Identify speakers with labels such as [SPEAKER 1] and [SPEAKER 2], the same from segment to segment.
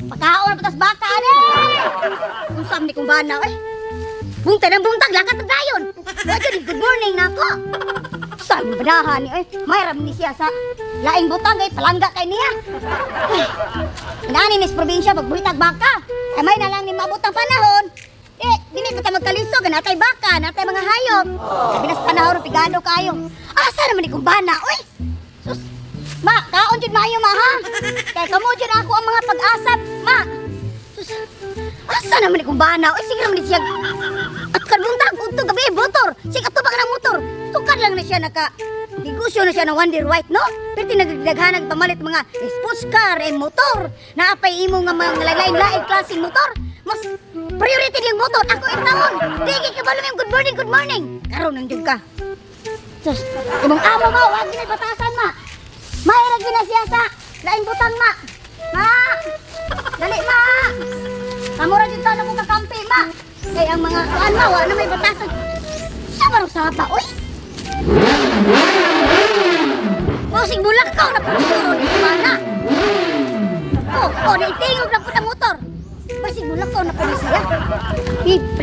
[SPEAKER 1] Pagkaon patas baka ni. Unsam ni kung bana eh. Buntag ng buntag lakat na dayon. Wala di good morning nako. Saan mo badahan ni eh. Mayram ni siya sa laing butang kay palangga kay niya. Inani ni sa probinsya magbuhitag baka. Ay may na lang ni maabot ang panahon. Dili pa ta magkalisog natay baka, natay mga hayop. Binas panahon pigado kayo. Asa naman ni kung bana oy. Sus. Ma, kaon jud maayo ma ha. Kay kamo jud ako ang mga pag-asap, ma. Sus. Asa naman ni kung bana oy sige naman ni siya. At kanuntag udto gabi motor. Sige ato ba ka ng motor. Tukad lang na siya naka negosyo na siya ng Wonder White, no? Pero tinagdaghanag pamalit mga sports car and motor. Naapay imo nga mga lain-lain klaseng motor. Mas priority yung motor. Ako itawon. Digi ka ba yung good morning. Karon nandiyo ka. Sus, imong amo mo, wag ginay batasan ma. Mairag gina siya sa lain butang ma. Ma! Dali ma! Kamura dito na mo kakampi ma. Kaya ang mga kuan ma, wala na may batasan. Sa barong sapa, oy! Musik bulak kau na pagturo di mana? Oh, naitingog na po ng motor. Musik bulak kau na po na siya.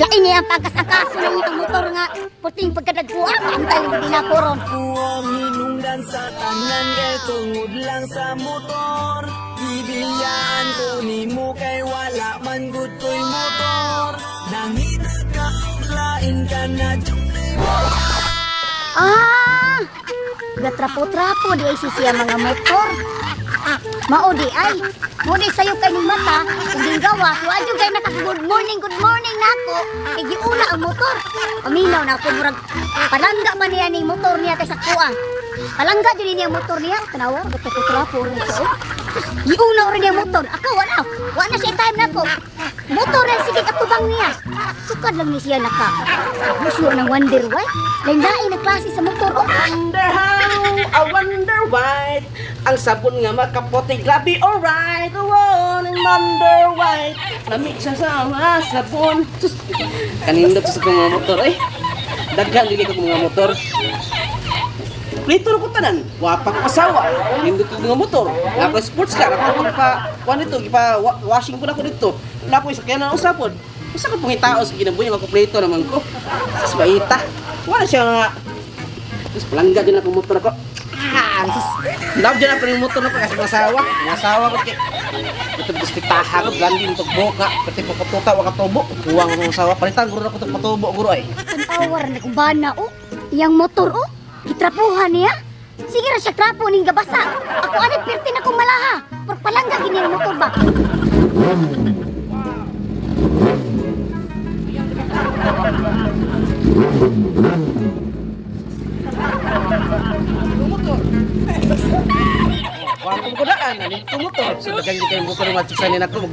[SPEAKER 1] Lain niya ang pagkas-akaso ng itong motor nga. Puting pagkadagkuha, paantay yung dinapuron.
[SPEAKER 2] Huwag hinungdan sa tanan kay tungod lang sa motor. Ibilyaan ko ni mo kay wala man good ko'y motor. Nangita ka, lain ka na junay mo.
[SPEAKER 1] Gatrapo-trapo di ay siya mga motor. Maudi ay. Maudi sayo kay ning mata. Kung din gawa, wadyo kay naka-good morning nako. Igiuna ang motor. Paminaw na ako murag palangga man niya ning motor niya kay sa kuha. Palangga din niya motor niya. Tanawa, gatrapo-trapo rin siya. Giuna rin niya motor. Ako wala. Wala siya time nako. Motor na sige katubang niya. Sukad lang ni siya naka. Gusto ng Wonder White. Lain-lain na klase sa motor.
[SPEAKER 3] Wonder how, I wonder why. Ang sabon nga makapote, grabe alright. Oh, ng Wonder White. Lamig siya sa mga sabon. Kanindot sa mga motor eh. Daghan dili ko mga motor. Plito ko tanan, wapak pasawa. Nindot ko mga motor. Ako sports car, ako pa kuan dito, ipa washing ko na ko dito. Wala ko isa kaya na usapon. Usa ka pong tao sa kinabuhi ako plito naman ko. Sus baita. Wala siya nga. Terus pelangga din ako motor ako. Love din ako yung motor na kasi masawa. Masawa ko kaya. Ito gusto taha ko, landing ito boka. Pati po patuta, waka tubo. Huwang ako masawa. Palitan guro na ko ito patubo, guro ay.
[SPEAKER 1] Tawar na kung bana oh. Iyang motor oh. Kitrapuhan niya. Sige ra siya trapo ning gabasa. Ako anit pertin akong malaha. Palangga gini ang motor ba?
[SPEAKER 3] Motor. Waktu ko daan, nito motor. So dagan di kay motor mga chicks na nako.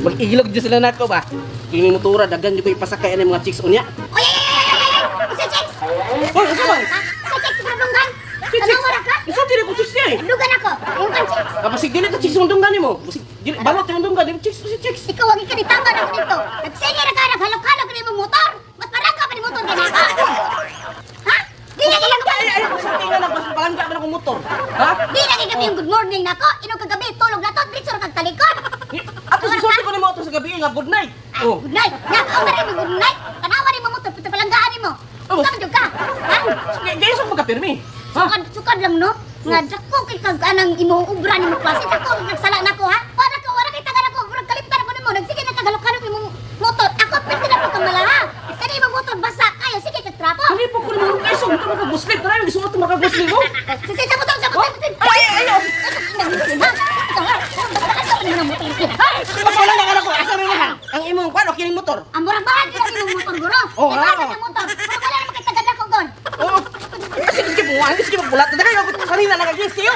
[SPEAKER 3] Mag-ilog di sila nako ba. Kini motora dagan di ko ipasakay ani mga chicks unya.
[SPEAKER 1] Oy! Isa chicks.
[SPEAKER 3] Hoy, isa man.
[SPEAKER 1] Isa chicks kadunggan. Ano wala ka?
[SPEAKER 3] Isa tiri ko chicks niya eh.
[SPEAKER 1] Dugan ako. Yung kan chicks.
[SPEAKER 3] Kapag dili ka chicks undong gani mo. Dili balot yung undong gani chicks si chicks.
[SPEAKER 1] Ikaw wag ka ditama na dito. Nagsige na ka naghalok-halok ni mong motor. Mas parang ka pa ni motor ganyan ka. Ha? Di na gilang ka.
[SPEAKER 3] Ay, sa tingnan na bas palangga man akong motor. Ha?
[SPEAKER 1] Di na gigabi yung good morning nako. Inog kagabi tulog na to, dito ra kag talikod.
[SPEAKER 3] Ato si sorti ko ni motor sa gabi nga good night. Oh.
[SPEAKER 1] Good night. Ya, ako rin good night. Tanawa ni mo motor pito palanggaan mo. Saan ka? Ha?
[SPEAKER 3] Di sa magkapirmi.
[SPEAKER 1] Sukad lang no. Nga dako kay kag anang imong ubra nimo klase. Dako nagsala nako ha. Wala kay taga nako. Murag kalimtan ako nimo. Nagsige na kagalok-galok imong motor. Ako pwede na ko kamalaha. Kani imong motor basa kayo sige kag trapo.
[SPEAKER 3] Hindi po ko naman kayo sa mga makaguslit. Tara, gusto mo ito makaguslit mo?
[SPEAKER 1] Sige, sa motor.
[SPEAKER 3] Ay! Wala na ka ko. Asa mo na? Ang imong kwan, okay yung motor.
[SPEAKER 1] Ang murag bahag yun ang imong motor, guro.
[SPEAKER 3] Oh,
[SPEAKER 1] Di ba ang motor? Wala naman kay taga nako gon.
[SPEAKER 3] Oo. Sige, sige, buwan. Sige, magbulat. Dahil ako kanina nagagis sa'yo.